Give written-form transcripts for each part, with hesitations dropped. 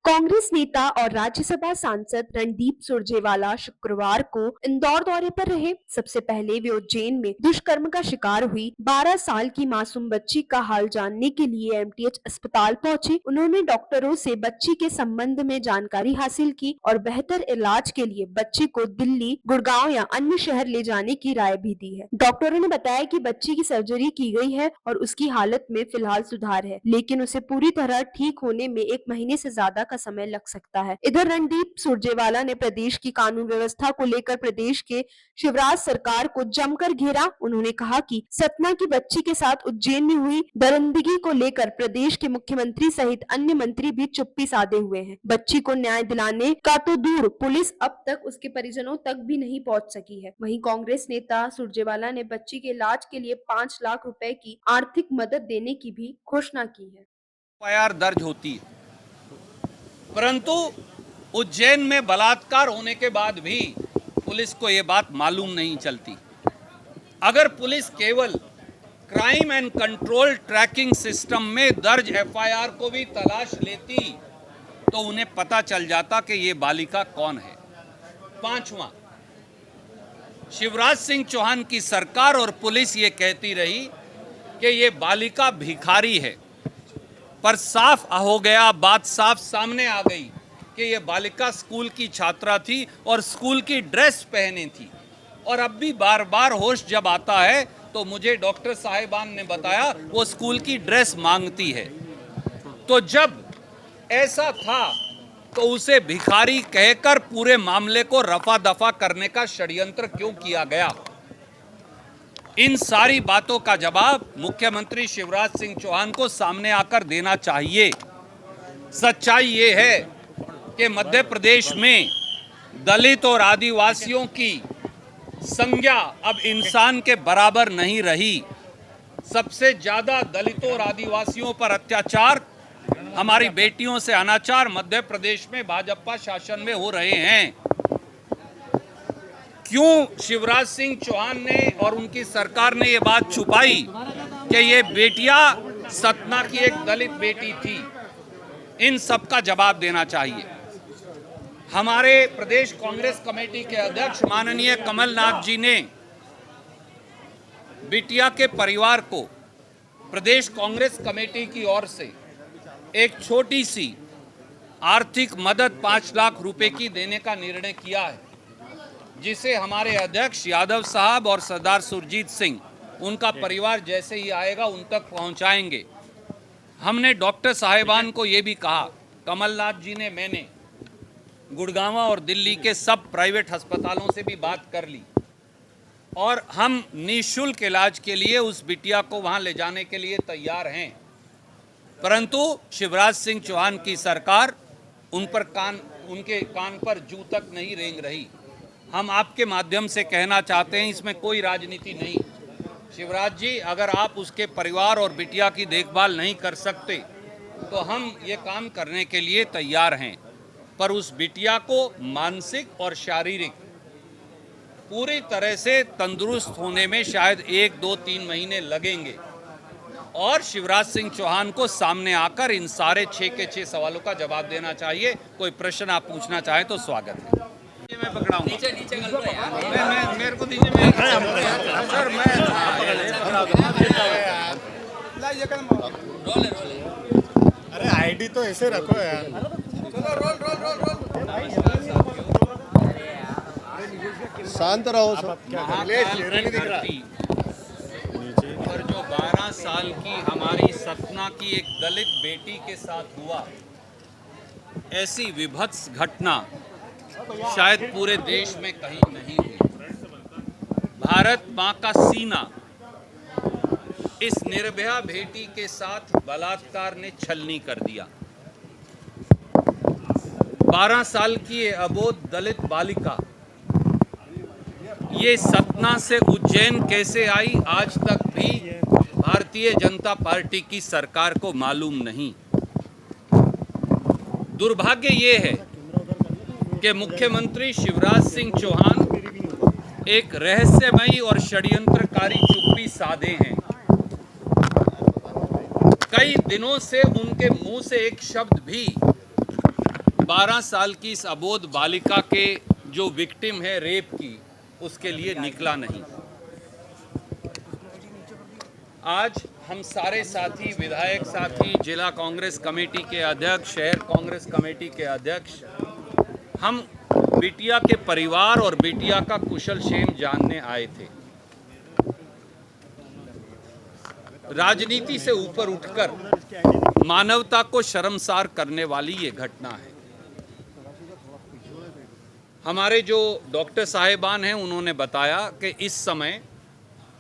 कांग्रेस नेता और राज्यसभा सांसद रणदीप सुरजेवाला शुक्रवार को इंदौर दौरे पर रहे। सबसे पहले वे उज्जैन में दुष्कर्म का शिकार हुई 12 साल की मासूम बच्ची का हाल जानने के लिए एमटीएच अस्पताल पहुंचे। उन्होंने डॉक्टरों से बच्ची के संबंध में जानकारी हासिल की और बेहतर इलाज के लिए बच्ची को दिल्ली, गुड़गांव या अन्य शहर ले जाने की राय भी दी है। डॉक्टरों ने बताया कि बच्ची की सर्जरी की गई है और उसकी हालत में फिलहाल सुधार है, लेकिन उसे पूरी तरह ठीक होने में 1 महीने से ज्यादा का समय लग सकता है। इधर रणदीप सुरजेवाला ने प्रदेश की कानून व्यवस्था को लेकर प्रदेश के शिवराज सरकार को जमकर घेरा। उन्होंने कहा कि सतना की बच्ची के साथ उज्जैन में हुई दरिंदगी को लेकर प्रदेश के मुख्यमंत्री सहित अन्य मंत्री भी चुप्पी साधे हुए हैं। बच्ची को न्याय दिलाने का तो दूर, पुलिस अब तक उसके परिजनों तक भी नहीं पहुंच सकी है। वहीं कांग्रेस नेता सुरजेवाला ने बच्ची के इलाज के लिए 5 लाख रुपए की आर्थिक मदद देने की भी घोषणा की है। एफआईआर दर्ज होती है, परंतु उज्जैन में बलात्कार होने के बाद भी पुलिस को यह बात मालूम नहीं चलती। अगर पुलिस केवल crime and control tracking system में दर्ज एफआईआर को भी तलाश लेती तो उन्हें पता चल जाता कि ये बालिका कौन है। पांचवा, शिवराज सिंह चौहान की सरकार और पुलिस ये कहती रही कि ये बालिका भिखारी है, पर साफ हो गया, बात साफ सामने आ गई कि ये बालिका स्कूल की छात्रा थी और स्कूल की ड्रेस पहने थी। और अब भी बार बार होश जब आता है तो मुझे डॉक्टर साहिबान ने बताया वो स्कूल की ड्रेस मांगती है। तो जब ऐसा था तो उसे भिखारी कहकर पूरे मामले को रफा दफा करने का षड्यंत्र क्यों किया गया? इन सारी बातों का जवाब मुख्यमंत्री शिवराज सिंह चौहान को सामने आकर देना चाहिए। सच्चाई ये है कि मध्य प्रदेश में दलित और आदिवासियों की संज्ञा अब इंसान के बराबर नहीं रही। सबसे ज्यादा दलितों और आदिवासियों पर अत्याचार, हमारी बेटियों से अनाचार मध्य प्रदेश में भाजपा शासन में हो रहे हैं। क्यों शिवराज सिंह चौहान ने और उनकी सरकार ने ये बात छुपाई कि ये बेटियां सतना की एक दलित बेटी थी? इन सब का जवाब देना चाहिए। हमारे प्रदेश कांग्रेस कमेटी के अध्यक्ष माननीय कमलनाथ जी ने बिटिया के परिवार को प्रदेश कांग्रेस कमेटी की ओर से एक छोटी सी आर्थिक मदद 5 लाख रुपए की देने का निर्णय किया है, जिसे हमारे अध्यक्ष यादव साहब और सरदार सुरजीत सिंह, उनका परिवार जैसे ही आएगा उन तक पहुंचाएंगे। हमने डॉक्टर साहिबान को ये भी कहा, कमलनाथ जी ने, मैंने गुड़गांव और दिल्ली के सब प्राइवेट अस्पतालों से भी बात कर ली और हम निःशुल्क इलाज के लिए उस बिटिया को वहां ले जाने के लिए तैयार हैं। परंतु शिवराज सिंह चौहान की सरकार उनके कान पर जू तक नहीं रेंग रही। हम आपके माध्यम से कहना चाहते हैं, इसमें कोई राजनीति नहीं। शिवराज जी, अगर आप उसके परिवार और बिटिया की देखभाल नहीं कर सकते तो हम ये काम करने के लिए तैयार हैं, पर उस बिटिया को मानसिक और शारीरिक पूरी तरह से तंदुरुस्त होने में शायद 1, 2, 3 महीने लगेंगे। और शिवराज सिंह चौहान को सामने आकर इन सारे 6 के 6 सवालों का जवाब देना चाहिए। कोई प्रश्न आप पूछना चाहें तो स्वागत है। मैं पकड़ाऊंगा। नीचे मेरे को दीजिए। सर अरे आईडी तो ऐसे रखो यार। शांत रहो सब। और जो 12 साल की हमारी सतना की एक दलित बेटी के साथ हुआ, ऐसी विभत्स घटना शायद पूरे देश में कहीं नहीं हुई। भारत मां का सीना इस निर्भया बेटी के साथ बलात्कार ने छलनी कर दिया। 12 साल की ये अबोध दलित बालिका ये सतना से उज्जैन कैसे आई, आज तक भी भारतीय जनता पार्टी की सरकार को मालूम नहीं। दुर्भाग्य ये है कि मुख्यमंत्री शिवराज सिंह चौहान एक रहस्यमयी और षड्यंत्रकारी चुप्पी साधे हैं। कई दिनों से उनके मुंह से एक शब्द भी 12 साल की इस अबोध बालिका के जो विक्टिम है रेप की, उसके लिए निकला नहीं। आज हम सारे साथी, विधायक साथी, जिला कांग्रेस कमेटी के अध्यक्ष, शहर कांग्रेस कमेटी के अध्यक्ष, हम बिटिया के परिवार और बिटिया का कुशल क्षेम जानने आए थे। राजनीति से ऊपर उठकर मानवता को शर्मसार करने वाली ये घटना है। हमारे जो डॉक्टर साहिबान हैं उन्होंने बताया कि इस समय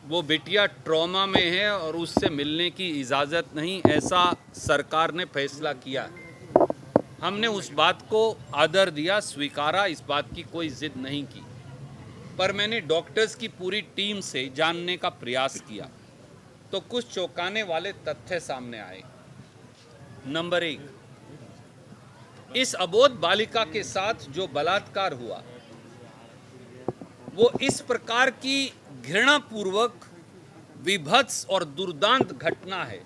वो बिटिया ट्रॉमा में है और उससे मिलने की इजाज़त नहीं, ऐसा सरकार ने फैसला किया है। हमने उस बात को आदर दिया, स्वीकारा, इस बात की कोई जिद नहीं की। पर मैंने डॉक्टर्स की पूरी टीम से जानने का प्रयास किया तो कुछ चौंकाने वाले तथ्य सामने आए। नंबर 1, इस अबोध बालिका के साथ जो बलात्कार हुआ वो इस प्रकार की घृणापूर्वक, विभत्स और दुर्दांत घटना है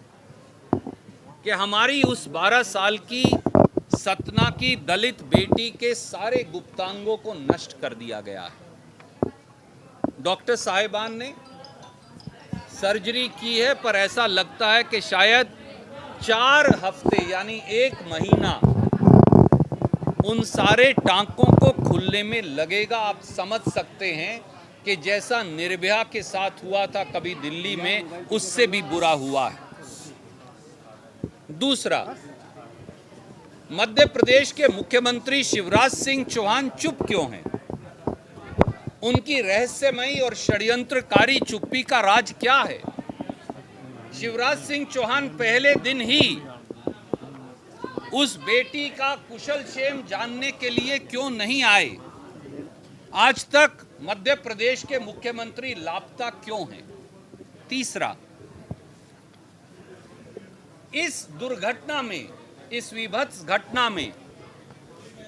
कि हमारी उस 12 साल की सतना की दलित बेटी के सारे गुप्तांगों को नष्ट कर दिया गया है। डॉक्टर साहिबान ने सर्जरी की है, पर ऐसा लगता है कि शायद 4 हफ्ते यानी 1 महीना उन सारे टांकों को खुलने में लगेगा। आप समझ सकते हैं कि जैसा निर्भया के साथ हुआ था कभी दिल्ली में, उससे भी बुरा हुआ है। दूसरा, मध्य प्रदेश के मुख्यमंत्री शिवराज सिंह चौहान चुप क्यों हैं? उनकी रहस्यमयी और षड्यंत्रकारी चुप्पी का राज क्या है? शिवराज सिंह चौहान पहले दिन ही उस बेटी का कुशल क्षेम जानने के लिए क्यों नहीं आए? आज तक मध्य प्रदेश के मुख्यमंत्री लापता क्यों हैं? तीसरा, इस दुर्घटना में, इस विभत्स घटना में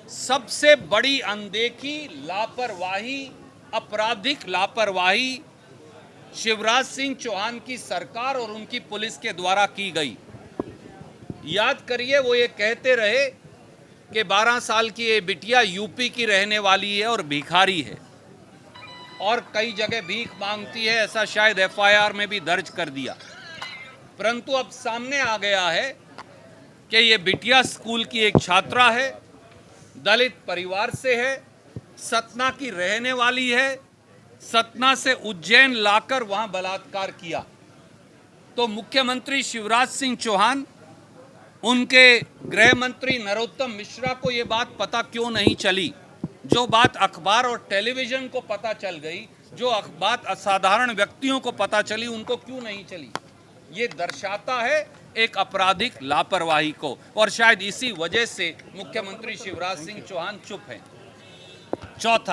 सबसे बड़ी अनदेखी, लापरवाही, आपराधिक लापरवाही शिवराज सिंह चौहान की सरकार और उनकी पुलिस के द्वारा की गई। याद करिए, वो ये कहते रहे कि 12 साल की ये बिटिया यूपी की रहने वाली है और भिखारी है और कई जगह भीख मांगती है, ऐसा शायद एफआईआर में भी दर्ज कर दिया। परंतु अब सामने आ गया है कि ये बिटिया स्कूल की एक छात्रा है, दलित परिवार से है, सतना की रहने वाली है, सतना से उज्जैन लाकर वहां बलात्कार किया। तो मुख्यमंत्री शिवराज सिंह चौहान, उनके गृह मंत्री नरोत्तम मिश्रा को ये बात पता क्यों नहीं चली? जो बात अखबार और टेलीविजन को पता चल गई, जो बात असाधारण व्यक्तियों को पता चली, उनको क्यों नहीं चली? ये दर्शाता है एक आपराधिक लापरवाही को, और शायद इसी वजह से मुख्यमंत्री शिवराज सिंह चौहान चुप हैं। चौथा,